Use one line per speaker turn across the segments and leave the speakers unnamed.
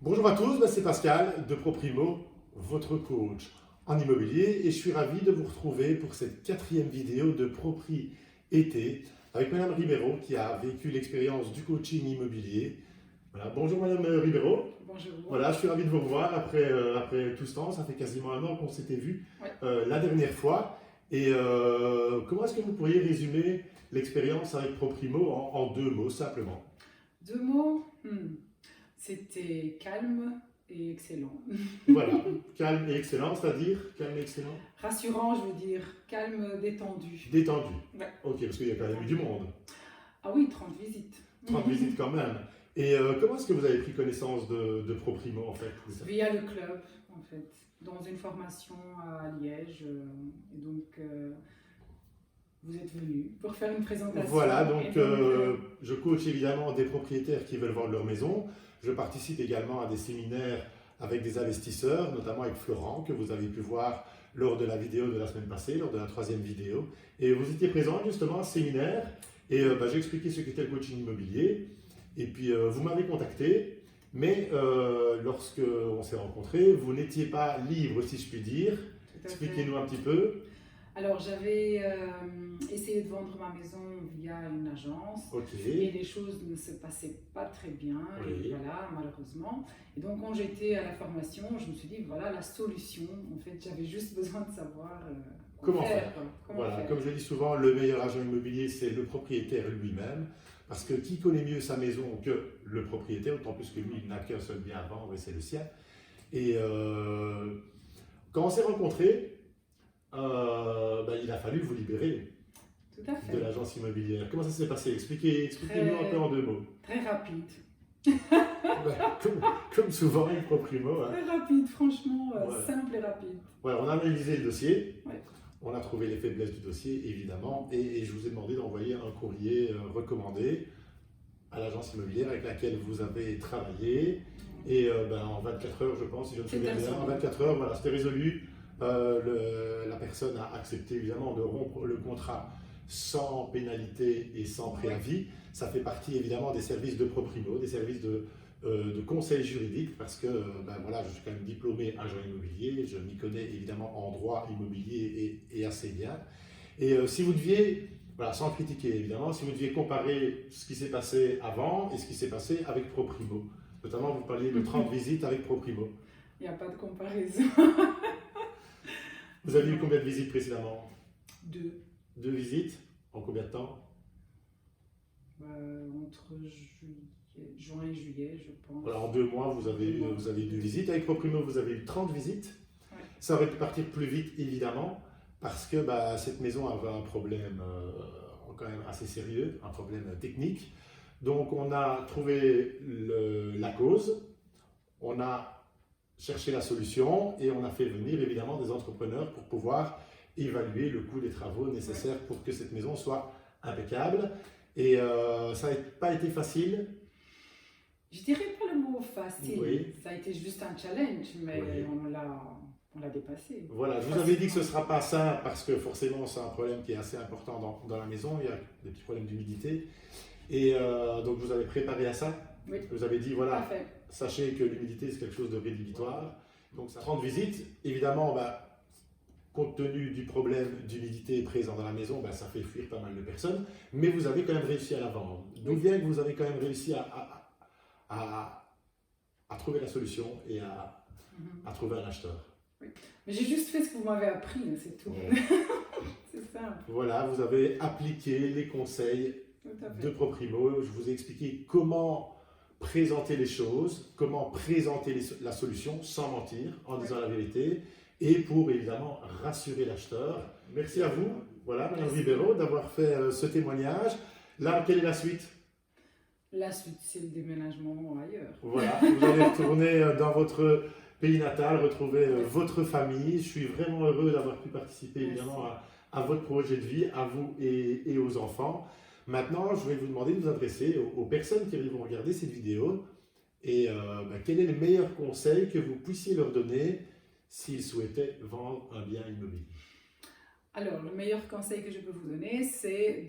Bonjour à tous, c'est Pascal de ProPrimo, votre coach en immobilier, et je suis ravi de vous retrouver pour cette 4e vidéo de Propriété avec Madame Ribeiro qui a vécu l'expérience du coaching immobilier. Voilà. Bonjour Madame Ribeiro.
Bonjour.
Voilà, je suis ravi de vous revoir après tout ce temps. Ça fait quasiment un an qu'on s'était vu
Ouais.
la dernière fois. Et comment est-ce que vous pourriez résumer l'expérience avec ProPrimo en 2 mots simplement?
2 mots, c'était calme et excellent.
Voilà, calme et excellent, c'est-à-dire calme et excellent?
Rassurant, je veux dire, calme, détendu.
Détendu.
Ouais.
Ok, parce qu'il y a quand même eu du monde.
Ah oui, 30 visites.
30 visites quand même. Et comment est-ce que vous avez pris connaissance de ProPrimo en fait?
Via le club, en fait, dans une formation à Liège. Et donc, vous êtes venu pour faire une présentation.
Voilà, donc je coach évidemment des propriétaires qui veulent vendre leur maison. Je participe également à des séminaires avec des investisseurs, notamment avec Florent, que vous avez pu voir lors de la vidéo de la semaine passée, lors de la 3e vidéo. Et vous étiez présent justement à ce séminaire et j'ai expliqué ce qu'était le coaching immobilier. Et puis vous m'avez contacté, mais lorsque on s'est rencontrés, vous n'étiez pas libre, si je puis dire. Expliquez-nous un petit peu.
Alors, j'avais essayé de vendre ma maison via une agence. Et les choses ne se passaient pas très bien,
Oui.
et voilà, malheureusement. Et donc, quand j'étais à la formation, je me suis dit, voilà la solution. En fait, j'avais juste besoin de savoir
comment faire.
Comment
voilà,
faire.
comme je dis souvent, le meilleur agent immobilier, c'est le propriétaire lui-même. Parce que qui connaît mieux sa maison que le propriétaire, d'autant plus que lui, il n'a qu'un seul bien à vendre et c'est le sien. Et quand on s'est rencontrés, il a fallu vous libérer
Tout à fait.
de l'agence immobilière. Comment ça s'est passé? Expliquez-nous un peu en 2 mots.
Très rapide.
Comme souvent avec ProPrimo. Hein.
Très rapide, franchement,
Ouais.
simple et rapide.
Ouais, on a analysé le dossier,
Ouais.
on a trouvé les faiblesses du dossier évidemment, et je vous ai demandé d'envoyer un courrier recommandé à l'agence immobilière avec laquelle vous avez travaillé. Et en 24 heures, je pense, si je me souviens bien, en 24 heures, voilà, c'était résolu. La personne a accepté évidemment de rompre le contrat sans pénalité et sans préavis. Ça fait partie évidemment des services de ProPrimo, des services de conseil juridique, parce que voilà, je suis quand même diplômé agent immobilier, je m'y connais évidemment en droit immobilier et assez bien. Et si vous deviez, voilà, sans critiquer évidemment, si vous deviez comparer ce qui s'est passé avant et ce qui s'est passé avec ProPrimo, notamment vous parliez de 30 visites avec ProPrimo.
Il n'y a pas de comparaison.
Vous avez eu combien de visites précédemment?
2.
2 visites? En combien de temps?
Entre juin et juillet, je pense.
Voilà, en 2 mois, vous avez eu 2 visites. Avec ProPrimo, vous avez eu 30 visites.
Ouais.
Ça aurait pu partir plus vite, évidemment, parce que cette maison avait un problème quand même assez sérieux, un problème technique. Donc, on a trouvé la cause, on a cherché la solution et on a fait venir évidemment des entrepreneurs pour pouvoir évaluer le coût des travaux nécessaires pour que cette maison soit impeccable. Et ça n'a pas été facile.
Je dirais pas le mot facile.
Oui.
Ça a été juste un challenge, mais
Oui.
on l'a dépassé.
Voilà, je vous avais dit que ce ne sera pas simple parce que forcément c'est un problème qui est assez important dans la maison. Il y a des petits problèmes d'humidité. Et donc vous avez préparé à ça.
Oui.
Vous avez dit voilà,
Parfait.
sachez que l'humidité c'est quelque chose de rédhibitoire. Donc ça 30 visites, évidemment, compte tenu du problème d'humidité présent dans la maison, ça fait fuir pas mal de personnes. Mais vous avez quand même réussi à la vendre. D'où vient que vous avez quand même réussi à trouver la solution et à trouver un acheteur.
Oui. Mais j'ai juste fait ce que vous m'avez appris, c'est tout.
Ouais.
C'est simple.
Voilà, vous avez appliqué les conseils
Tout à fait.
de ProPrimo. Je vous ai expliqué comment présenter les choses, comment présenter la solution sans mentir, en disant la vérité, et pour évidemment rassurer l'acheteur. Merci à vous, voilà, Madame Ribeiro, d'avoir fait ce témoignage. Là, quelle est la suite?
La suite, c'est le déménagement ailleurs.
Voilà, vous allez retourner dans votre pays natal, retrouver votre famille. Je suis vraiment heureux d'avoir pu participer évidemment à votre projet de vie, à vous et aux enfants. Maintenant, je vais vous demander de vous adresser aux personnes qui vont regarder cette vidéo et quel est le meilleur conseil que vous puissiez leur donner s'ils souhaitaient vendre un bien immobilier.
Alors, le meilleur conseil que je peux vous donner, c'est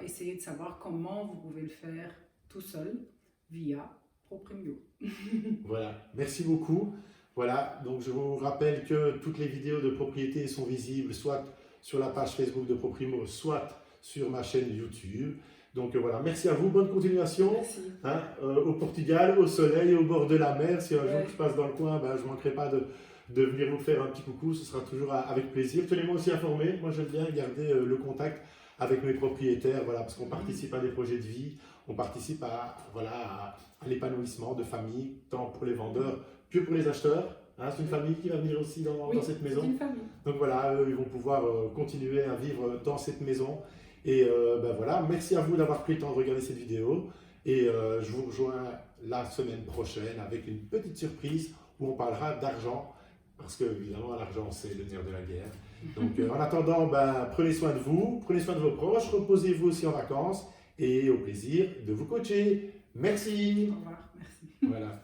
d'essayer de savoir comment vous pouvez le faire tout seul, via Proprimio.
Voilà, merci beaucoup. Voilà, donc je vous rappelle que toutes les vidéos de propriété sont visibles soit sur la page Facebook de Proprimo, soit sur ma chaîne YouTube. Donc voilà, merci à vous, bonne continuation.
Merci.
Hein, au Portugal, au soleil, au bord de la mer. Si un jour
Ouais.
je passe dans le coin, ben, je ne manquerai pas de venir vous faire un petit coucou, ce sera toujours avec plaisir. Tenez-moi aussi informé, moi j'aime bien garder le contact avec mes propriétaires, voilà, parce qu'on participe à des projets de vie, on participe à l'épanouissement de famille, tant pour les vendeurs que pour les acheteurs. Hein, c'est une famille qui va venir aussi dans cette maison.
C'est une famille.
Donc voilà, eux, ils vont pouvoir continuer à vivre dans cette maison. Et ben voilà, merci à vous d'avoir pris le temps de regarder cette vidéo. Et je vous rejoins la semaine prochaine avec une petite surprise où on parlera d'argent. Parce que évidemment, l'argent, c'est le nerf de la guerre. Donc en attendant, ben, prenez soin de vous, prenez soin de vos proches, reposez-vous aussi en vacances et au plaisir de vous coacher. Merci.
Au revoir. Merci.
Voilà.